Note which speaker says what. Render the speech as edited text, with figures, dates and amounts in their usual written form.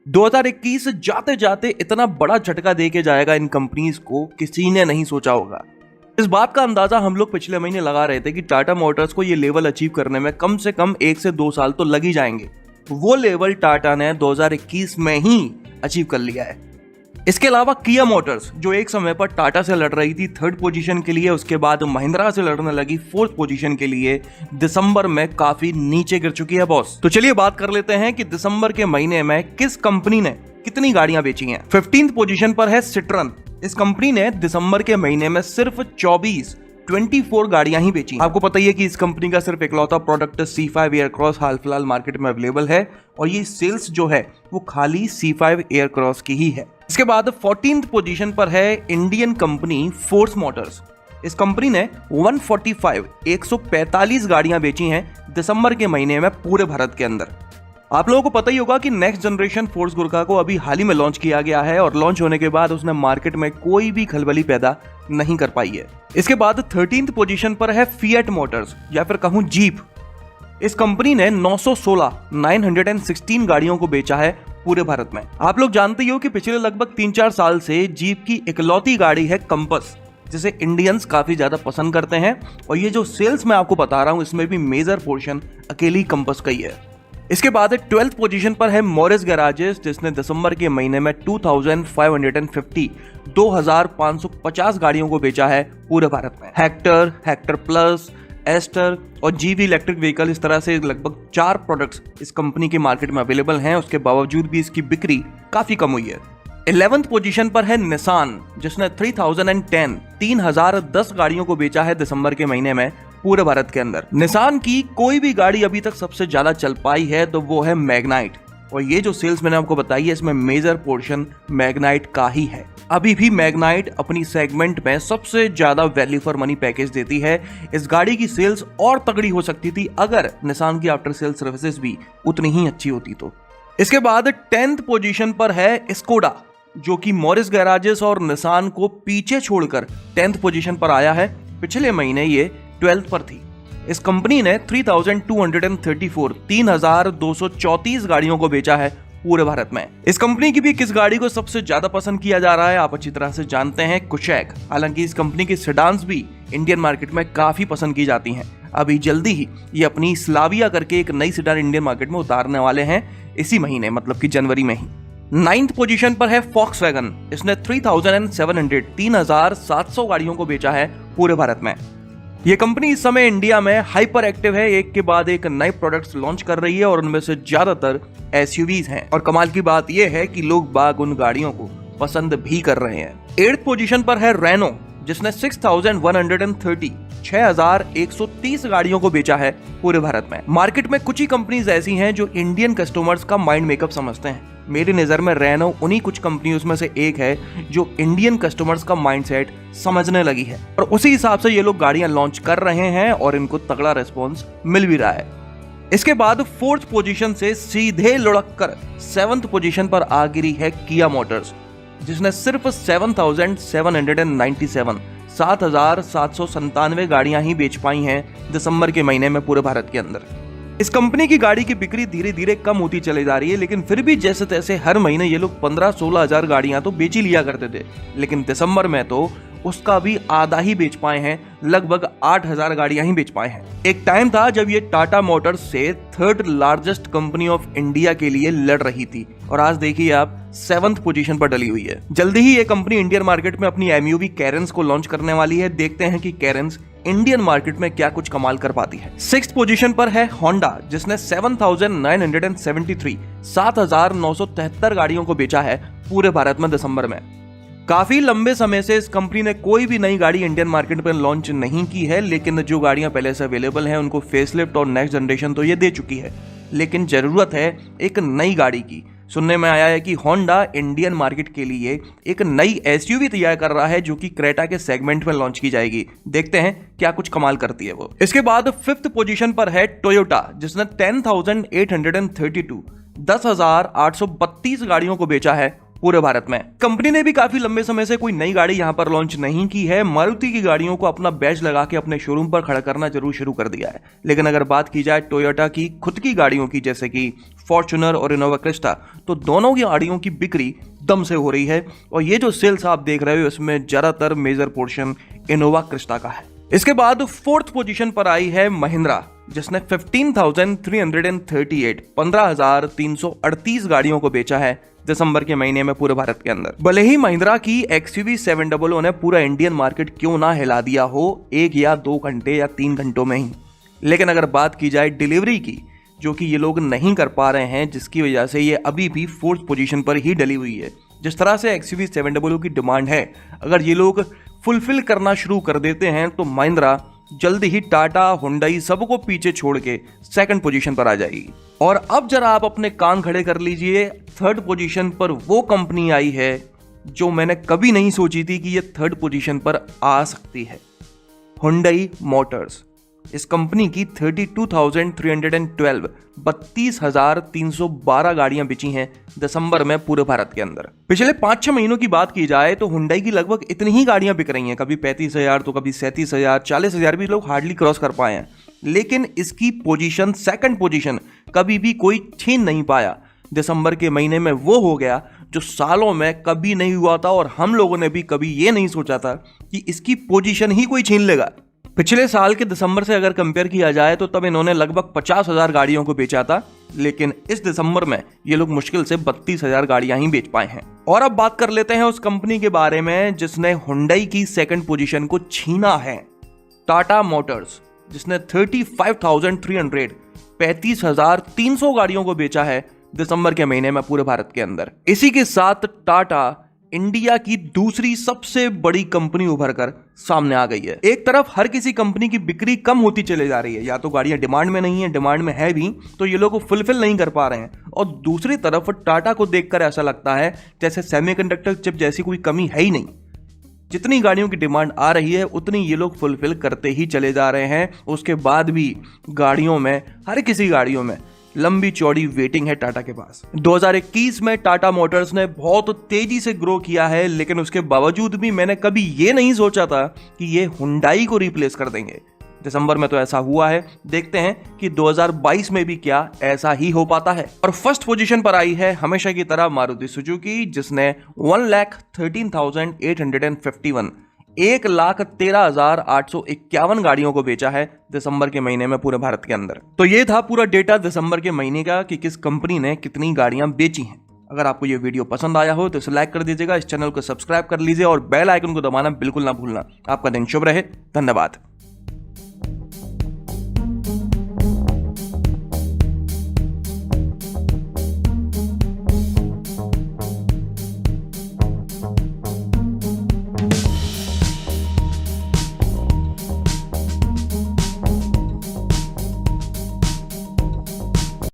Speaker 1: 2021 जाते जाते इतना बड़ा झटका दे के जाएगा इन कंपनीज को, किसी ने नहीं सोचा होगा। इस बात का अंदाजा हम लोग पिछले महीने लगा रहे थे कि टाटा मोटर्स को ये लेवल अचीव करने में कम से कम 1 से 2 साल तो लग ही जाएंगे। वो लेवल टाटा ने 2021 में ही अचीव कर लिया है। इसके अलावा किया मोटर्स, जो एक समय पर टाटा से लड़ रही थी 3rd पोजीशन के लिए, उसके बाद महिंद्रा से लड़ने लगी 4th पोजीशन के लिए, दिसंबर में काफी नीचे गिर चुकी है बॉस। तो चलिए बात कर लेते हैं कि दिसंबर के महीने में किस कंपनी ने कितनी गाड़ियां बेची हैं। 15th पोजीशन पर है सिट्रन। इस कंपनी ने दिसंबर के महीने में सिर्फ 24 गाड़ियां ही बेची। आपको पता ही है कि इस कंपनी का सिर्फ इकलौता प्रोडक्ट C5 एयरक्रॉस हाल फिलहाल मार्केट में अवेलेबल है और ये सेल्स जो है वो खाली C5 एयरक्रॉस की ही है। इसके बाद 14th पोजीशन पर है इंडियन कंपनी फोर्स मोटर्स। इस कंपनी ने 145 गाड़ियां बेची हैं दिसंबर के महीने में पूरे भारत के अंदर। आप लोगों को पता ही होगा कि नेक्स्ट जनरेशन फोर्स गुरखा को अभी हाल ही में लॉन्च किया गया है और लॉन्च होने के बाद उसने मार्केट में कोई भी खलबली पैदा नहीं कर पाई है। इसके बाद 13th पोजीशन पर है फिएट मोटर्स या फिर कहूं जीप। इस कंपनी ने 916 गाड़ियों को बेचा है पूरे भारत में। आप लोग जानते ही हो कि पिछले लगभग 3-4 साल से जीप की इकलौती गाड़ी है कंपस, जिसे इंडियंस काफी ज्यादा पसंद करते हैं और ये जो सेल्स मैं आपको बता रहा हूं इसमें भी मेजर पोर्शन अकेली कंपस का ही है। इसके बाद 12th पोजीशन पर है मॉरिस गैराजेस, जिसने दिसंबर के महीने में 2550 गाड़ियों को बेचा है पूरे भारत में। हेक्टर प्लस, एस्टर और जीवी इलेक्ट्रिक व्हीकल, इस तरह से लगभग 4 प्रोडक्ट्स इस कंपनी के मार्केट में अवेलेबल हैं। उसके बावजूद भी इसकी बिक्री काफी कम हुई है। 11th पोजीशन पर है निसान, जिसने 3010 गाड़ियों को बेचा है दिसंबर के महीने में पूरे भारत के अंदर। निसान की कोई भी गाड़ी अभी तक सबसे ज्यादा चल पाई है तो वो है मैग्नाइट, और ये जो सेल्स मैंने आपको बताई है इसमें मेजर पोर्शन मैग्नाइट का ही है। अभी भी मैग्नाइट अपनी सेगमेंट में सबसे ज्यादा वैल्यू फॉर मनी पैकेज देती है। इस गाड़ी की सेल्स और तगड़ी हो सकती थी अगर निसान की आफ्टर सेल सर्विसेज भी उतनी ही अच्छी होती तो। इसके बाद 10th पोजीशन पर है स्कोडा, जो कि मॉरिस गैराजेस और निसान को पीछे छोड़कर 10th पोजीशन पर आया है। पिछले महीने ये 12th पर थी। इस कंपनी ने 3234 गाड़ियों को बेचा है पूरे भारत में। इस कंपनी की भी किस गाड़ी को सबसे ज्यादा पसंद किया जा रहा है आप अच्छी तरह से जानते हैं, कुशैक। हालांकि इस कंपनी की सेडान्स भी इंडियन मार्केट में काफी पसंद की जाती हैं। अभी जल्दी ही ये अपनी स्लाविया करके एक नई सेडान इंडियन मार्केट में उतारने वाले हैं, इसी महीने मतलब कि जनवरी में ही। 9th पोजीशन पर है फॉक्सवैगन। इसने 3700 गाड़ियों को बेचा है पूरे भारत में। ये कंपनी इस समय इंडिया में हाइपर एक्टिव है, एक के बाद एक नए प्रोडक्ट्स लॉन्च कर रही है और उनमें से ज्यादातर एसयूवीज हैं। और कमाल की बात यह है कि लोग बाग उन गाड़ियों को पसंद भी कर रहे हैं। 8th पोजीशन पर है रेनो, जिसने 6130 गाड़ियों को बेचा है पूरे भारत में। मार्केट में कुछ ही कंपनीज ऐसी हैं जो इंडियन कस्टमर्स का माइंड मेकअप समझते हैं। मेरी नजर में रेनो उन्हीं कुछ कंपनियों में से एक है जो इंडियन कस्टमर्स का माइंडसेट समझने लगी है और उसी हिसाब से ये लोग गाड़ियां लॉन्च कर रहे हैं और इनको तगड़ा रिस्पॉन्स मिल भी रहा है। इसके बाद 4th पोजीशन से सीधे लुढ़क कर 7th पोजीशन पर आ गिरी है किया मोटर्स, जिसने सिर्फ 7,797 गाड़ियां ही बेच पाई हैं दिसंबर के महीने में पूरे भारत के अंदर। इस कंपनी की गाड़ी की बिक्री धीरे धीरे कम होती चली जा रही है, लेकिन फिर भी जैसे तैसे हर महीने ये लोग 15-16 हजार गाड़ियां तो बेच ही लिया करते थे। लेकिन दिसंबर में तो उसका भी आधा ही बेच पाए हैं, लगभग 8,000 गाड़ियां ही बेच पाए हैं। एक टाइम था जब ये टाटा मोटर्स से 3rd largest company of India के लिए लड़ रही थी और आज देखिए आप 7th पोजीशन पर डली हुई है। जल्दी ही ये कंपनी इंडियन मार्केट में अपनी एमयूवी कैरेंस को लॉन्च करने वाली है। देखते हैं कि कैरेंस इंडियन मार्केट में क्या कुछ कमाल कर पाती है। 6th पोजीशन पर है होंडा, जिसने 7,973 गाड़ियों को बेचा है पूरे भारत में दिसंबर में। काफी लंबे समय से इस कंपनी ने कोई भी नई गाड़ी इंडियन मार्केट में लॉन्च नहीं की है, लेकिन जो गाड़ियां पहले से अवेलेबल हैं उनको फेसलिफ्ट और नेक्स्ट जनरेशन तो ये दे चुकी है। लेकिन जरूरत है एक नई गाड़ी की। सुनने में आया है कि होंडा इंडियन मार्केट के लिए एक नई एसयूवी तैयार कर रहा है जो कि क्रेटा के सेगमेंट में लॉन्च की जाएगी। देखते हैं क्या कुछ कमाल करती है वो। इसके बाद 5th पोजीशन पर है टोयोटा, जिसने 10,832 गाड़ियों को बेचा है पूरे भारत में। कंपनी ने भी काफी लंबे समय से कोई नई गाड़ी यहां पर लॉन्च नहीं की है। मारुति की गाड़ियों को अपना बैच लगा के अपने शोरूम पर खड़ा करना जरूर शुरू कर दिया है, लेकिन अगर बात की जाए टोयोटा की खुद की गाड़ियों की, जैसे कि फॉर्च्यूनर और इनोवा क्रिस्टा, तो दोनों की गाड़ियों की बिक्री दम से हो रही है। और ये जो सेल्स आप देख रहे हो इसमें ज्यादातर मेजर पोर्शन इनोवा क्रिस्टा का है। इसके बाद फोर्थ पोजीशन पर आई है महिंद्रा, जिसने 15,338 गाड़ियों को बेचा है दिसंबर के महीने में पूरे भारत के अंदर। भले ही महिंद्रा की XUV 700 ने पूरा इंडियन मार्केट क्यों ना हिला दिया हो 1 या 2 घंटे या 3 घंटों में ही, लेकिन अगर बात की जाए डिलीवरी की, जो कि ये लोग नहीं कर पा रहे हैं, जिसकी वजह से ये अभी भी फोर्थ पोजीशन पर ही डली हुई है। जिस तरह से XUV 700 की डिमांड है, अगर ये लोग फुलफिल करना शुरू कर देते हैं तो महिंद्रा जल्दी ही टाटा, हुंडई सबको पीछे छोड़ के सेकंड पोजीशन पर आ जाएगी। और अब जरा आप अपने कान खड़े कर लीजिए, थर्ड पोजीशन पर वो कंपनी आई है जो मैंने कभी नहीं सोची थी कि ये थर्ड पोजीशन पर आ सकती है, हुंडई मोटर्स। इस कंपनी की 32,312 गाड़ियां बिची हैं दिसंबर में पूरे भारत के अंदर। पिछले 5-6 महीनों की बात की जाए तो हुंडई की लगभग इतनी ही गाड़ियां बिक रही हैं, कभी 35,000 तो कभी 37,000, 40,000 भी लोग हार्डली क्रॉस कर पाए हैं। लेकिन इसकी पोजीशन, सेकंड पोजीशन कभी भी कोई छीन नहीं पाया। दिसंबर के महीने में वो हो गया जो सालों में कभी नहीं हुआ था, और हम लोगों ने भी कभी ये नहीं सोचा था कि इसकी पोजीशन ही कोई छीन लेगा। पिछले साल के दिसंबर से अगर कंपेयर किया जाए तो तब इन्होंने लगभग 50,000 गाड़ियों को बेचा था, लेकिन इस दिसंबर में ये लोग मुश्किल से 32,000 गाड़ियां ही बेच पाए हैं। और अब बात कर लेते हैं उस कंपनी के बारे में जिसने हुंडई की सेकंड पोजीशन को छीना है, टाटा मोटर्स, जिसने 35,300 गाड़ियों को बेचा है दिसंबर के महीने में पूरे भारत के अंदर। इसी के साथ टाटा इंडिया की दूसरी सबसे बड़ी कंपनी उभर कर सामने आ गई है। एक तरफ हर किसी कंपनी की बिक्री कम होती चली जा रही है, या तो गाड़ियां डिमांड में नहीं है, डिमांड में है भी तो ये लोग फुलफिल नहीं कर पा रहे हैं, और दूसरी तरफ टाटा को देखकर ऐसा लगता है जैसे सेमीकंडक्टर चिप जैसी कोई कमी है ही नहीं। जितनी गाड़ियों की डिमांड आ रही है उतनी ये लोग फुलफिल करते ही चले जा रहे हैं। उसके बाद भी गाड़ियों में, हर किसी गाड़ियों में लंबी चौड़ी वेटिंग है टाटा के पास। 2021 में टाटा मोटर्स ने बहुत तेजी से ग्रो किया है, लेकिन उसके बावजूद भी मैंने कभी ये नहीं सोचा था कि ये हुंडई को रिप्लेस कर देंगे। दिसंबर में तो ऐसा हुआ है, देखते हैं कि 2022 में भी क्या ऐसा ही हो पाता है। और फर्स्ट पोजीशन पर आई है हमेशा की तरह मारुति सुजुकी, जिसने 1,13,851 1,13,851 गाड़ियों को बेचा है दिसंबर के महीने में पूरे भारत के अंदर। तो ये था पूरा डेटा दिसंबर के महीने का कि किस कंपनी ने कितनी गाड़ियां बेची हैं। अगर आपको ये वीडियो पसंद आया हो तो इसे लाइक कर दीजिएगा, इस चैनल को सब्सक्राइब कर लीजिए और बेल आइकन को दबाना बिल्कुल ना भूलना। आपका दिन शुभ रहे, धन्यवाद।